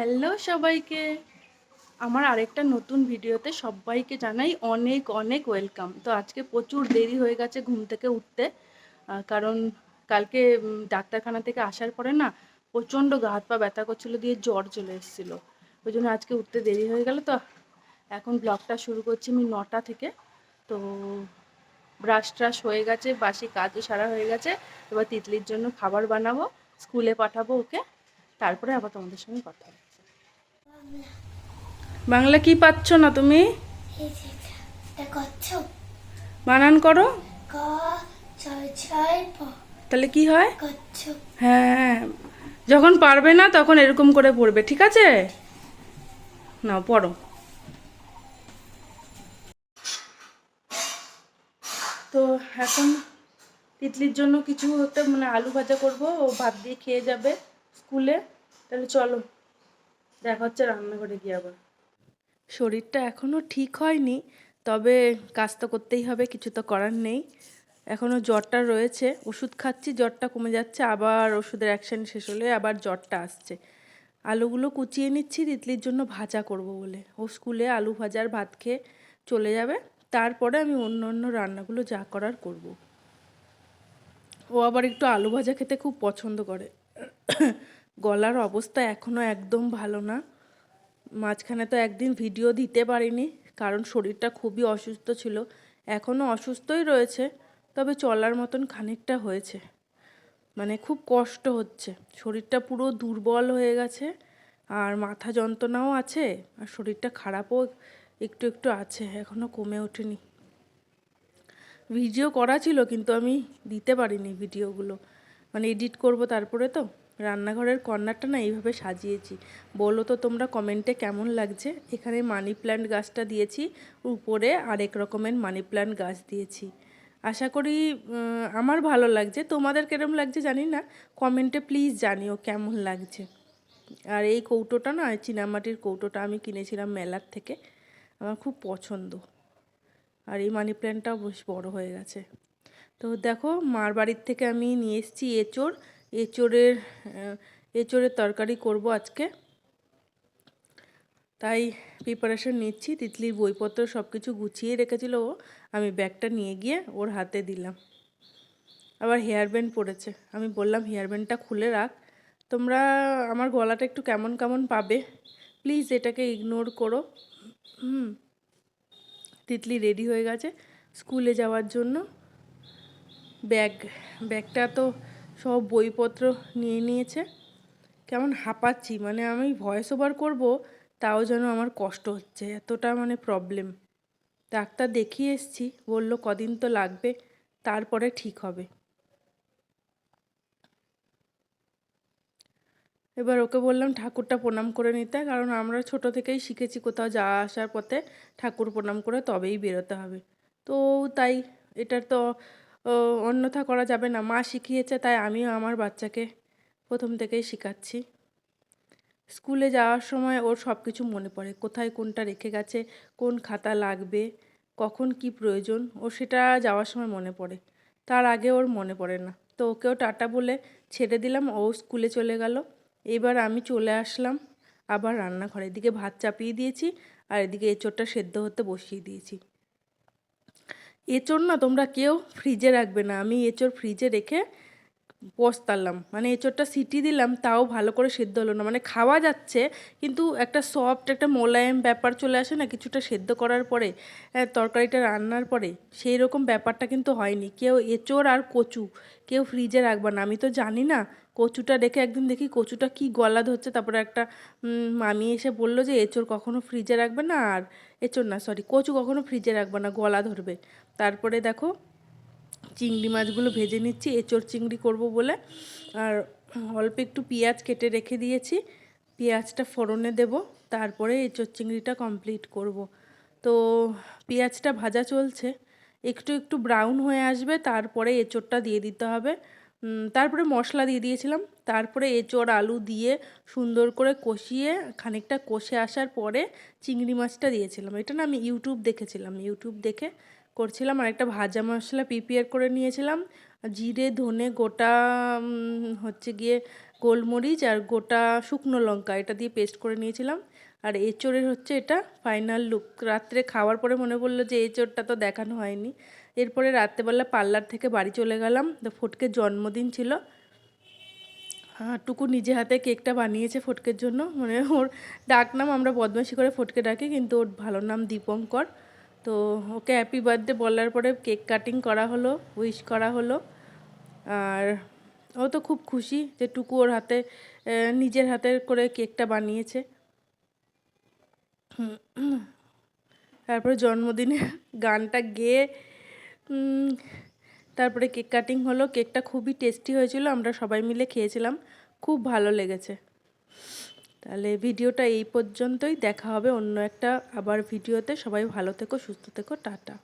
Hello সবাইকে, আমার আরেকটা নতুন ভিডিওতে সবাইকে জানাই অনেক অনেক ওয়েলকাম। তো আজকে প্রচুর দেরি হয়ে গেছে ঘুম থেকে উঠতে, কারণ কালকে ডাক্তারখানা থেকে আসার পরে না প্রচণ্ড গা হাত পা ব্যথা করছিলো, দিয়ে জ্বর চলে এসেছিলো। ওই জন্য আজকে উঠতে দেরি হয়ে গেল। তো এখন ব্লগটা শুরু করছি আমি 9টা থেকে। তো ব্রাশ ট্রাশ হয়ে গেছে, বাসি কাজও সারা হয়ে গেছে। এবার তিতলির জন্য খাবার বানাবো, স্কুলে পাঠাবো ওকে, তারপরে আবার তোমাদের সঙ্গে কথা হবে। বাংলা কি পাচ্ছ না তুমি? বানান করো। তাহলে কি হয়? হ্যাঁ, যখন পারবে না তখন এরকম করে পড়বে, ঠিক আছে? নাও পড়ো। তো এখন তিতলির জন্য কিছু একটা আলু ভাজা করবো, ও ভাত দিয়ে খেয়ে যাবে স্কুলে। তাহলে চলো দেখা হচ্ছে রান্নাঘরে গিয়ে। আবার শরীরটা এখনও ঠিক হয়নি, তবে কাজ তো করতেই হবে, কিছু তো করার নেই। এখনও জ্বরটা রয়েছে, ওষুধ খাচ্ছি, জ্বরটা কমে যাচ্ছে, আবার ওষুধের অ্যাকশন শেষ হলে আবার জ্বরটা আসছে। আলুগুলো কুচিয়ে নিচ্ছি তিতলির জন্য ভাজা করব বলে, ও স্কুলে আলু ভাজার ভাত খেয়ে চলে যাবে, তারপরে আমি অন্য অন্য রান্নাগুলো যা করার করব। ও আবার একটু আলু ভাজা খেতে খুব পছন্দ করে। গলার অবস্থা এখনও একদম ভালো না। মাঝখানে তো একদিন ভিডিও দিতে পারিনি, কারণ শরীরটা খুবই অসুস্থ ছিল। এখনও অসুস্থই রয়েছে, তবে চলার মতন খানিকটা হয়েছে। খুব কষ্ট হচ্ছে, শরীরটা পুরো দুর্বল হয়ে গেছে, আর মাথা যন্ত্রণাও আছে, আর শরীরটা খারাপও একটু একটু আছে, এখনও কমে ওঠেনি। ভিডিও করা ছিল কিন্তু আমি দিতে পারিনি ভিডিওগুলো, এডিট করব তারপরে। তো রান্নাঘরের কর্নারটা না এইভাবে সাজিয়েছি, বলো তো তোমরা কমেন্টে কেমন লাগছে। এখানে মানি প্ল্যান্ট গাছটা দিয়েছি, উপরে আরেক রকমের মানি প্ল্যান্ট গাছ দিয়েছি। আশা করি আমার ভালো লাগছে, তোমাদের কেরম লাগছে জানি না, কমেন্টে প্লিজ জানিও কেমন লাগছে। আর এই কৌটোটা না, চীনামাটির কৌটোটা আমি কিনেছিলাম মেলার থেকে, আমার খুব পছন্দ। আর এই মানি প্ল্যান্টটাও বেশ বড় হয়ে গেছে। তো দেখো, মার বাড়ির থেকে আমি নিয়ে এসেছি এঁচোড়। এঁচোড়ের তরকারি করব আজকে, তাই প্রিপারেশন নিচ্ছি। তিতলির বইপত্র সব কিছু গুছিয়ে রেখেছিল ও, আমি ব্যাগটা নিয়ে গিয়ে ওর হাতে দিলাম। আবার হেয়ার ব্যান্ড পড়েছে, আমি বললাম হেয়ার ব্যান্ডটা খুলে রাখ। তোমরা আমার গলাটা একটু কেমন কেমন পাবে, প্লিজ এটাকে ইগনোর করো। তিতলি রেডি হয়ে গেছে স্কুলে যাওয়ার জন্য। ব্যাগটা তো সব বইপত্র নিয়ে নিয়েছে। কেমন হাঁপাচ্ছি, আমি ভয়েস ওভার করবো, তাও যেন আমার কষ্ট হচ্ছে, এতটা প্রবলেম। ডাক্তার দেখিয়ে এসেছি, বললো কদিন তো লাগবে, তারপরে ঠিক হবে। এবার ওকে বললাম ঠাকুরটা প্রণাম করে নিতে, কারণ আমরা ছোট থেকেই শিখেছি কোথাও যাওয়া আসার পথে ঠাকুর প্রণাম করে তবেই বেরোতে হবে। তো তাই এটার তো অন্যথা করা যাবে না, মা শিখিয়েছে, তাই আমিও আমার বাচ্চাকে প্রথম থেকেই শেখাচ্ছি। স্কুলে যাওয়ার সময় ওর সব কিছু মনে পড়ে, কোথায় কোনটা রেখে গেছে, কোন খাতা লাগবে, কখন কি প্রয়োজন, ও সেটা যাওয়ার সময় মনে পড়ে, তার আগে ওর মনে পড়ে না। তো ওকেও টাটা বলে ছেড়ে দিলাম, ও স্কুলে চলে গেল। এবার আমি চলে আসলাম আবার রান্নাঘরে, এদিকে ভাত চাপিয়ে দিয়েছি, আর এদিকে এঁচোড়টা সেদ্ধ হতে বসিয়ে দিয়েছি। এঁচোড় না তোমরা কেউ ফ্রিজে রাখবে না, আমি এঁচোড় ফ্রিজে রেখে পস্তালাম। এঁচোড়টা সিটি দিলাম, তাও ভালো করে সেদ্ধ হলো না, খাওয়া যাচ্ছে কিন্তু একটা সফট একটা মোলায়েম ব্যাপার চলে আসে না কিছুটা সেদ্ধ করার পরে, তরকারিটা রান্নার পরে, সেই রকম ব্যাপারটা কিন্তু হয়নি। কেউ এঁচোড় আর কচু কেউ ফ্রিজে রাখবে না, আমি তো জানি না। কচুটা রেখে একদিন দেখি কচুটা কি গলা ধরছে, তারপরে একটা মামি এসে বললো যে এঁচোড় কখনো ফ্রিজে রাখবে না, আর এঁচোড় না সরি কচু কখনো ফ্রিজে রাখবে না, গলা ধরবে। তারপরে দেখো চিংড়ি মাছগুলো ভেজে নিচ্ছি, এঁচোড় চিংড়ি করব বলে। আর অল্প একটু পেঁয়াজ কেটে রেখে দিয়েছি, পেঁয়াজটা ফোড়নে দেব, তারপরে এঁচোড় চিংড়িটা কমপ্লিট করব। তো পেঁয়াজটা ভাজা চলছে, একটু একটু ব্রাউন হয়ে আসবে, তারপরে এঁচোড়টা দিয়ে দিতে হবে। তারপরে মশলা দিয়ে দিয়েছিলাম, তারপরে এঁচোড় আলু দিয়ে সুন্দর করে কষিয়ে খানিকটা কষে আসার পরে চিংড়ি মাছটা দিয়েছিলাম। এটা না আমি ইউটিউব দেখেছিলাম, ইউটিউব দেখে করছিলাম। আর একটা ভাজা মশলা প্রিপেয়ার করে নিয়েছিলাম, জিরে ধনে গোটা হচ্ছে গিয়ে গোলমরিচ আর গোটা শুকনো লঙ্কা এটা দিয়ে পেস্ট করে নিয়েছিলাম। আর এঁচোড়ের হচ্ছে এটা ফাইনাল লুক। রাত্রে খাওয়ার পরে মনে পড়লো যে এঁচোড়টা তো দেখানো হয়নি। এরপরে রাত্রেবেলা পার্লার থেকে বাড়ি চলে গেলাম, তো ফটকের জন্মদিন ছিল। টুকু নিজে হাতে কেকটা বানিয়েছে ফটকের জন্য, মানে ওর ডাক নাম আমরা বদমাশি করে ফটকে ডাকি, কিন্তু ওর ভালো নাম দীপঙ্কর। তো ওকে হ্যাপি বার্থডে বলার পরে কেক কাটিং করা হলো, উইশ করা হলো। আর ও তো খুব খুশি যে টুকু ওর হাতে নিজের হাতে করে কেকটা বানিয়েছে। তারপরে জন্মদিনে গানটা গেয়ে তারপরে কেক কাটিং হলো। কেকটা খুবই টেস্টি হয়েছিল, আমরা সবাই মিলে খেয়েছিলাম, খুব ভালো লেগেছে। তাহলে ভিডিওটা এই পর্যন্তই, দেখা হবে অন্য একটা আবার ভিডিওতে। সবাই ভালো থেকো, সুস্থ থেকো, টাটা।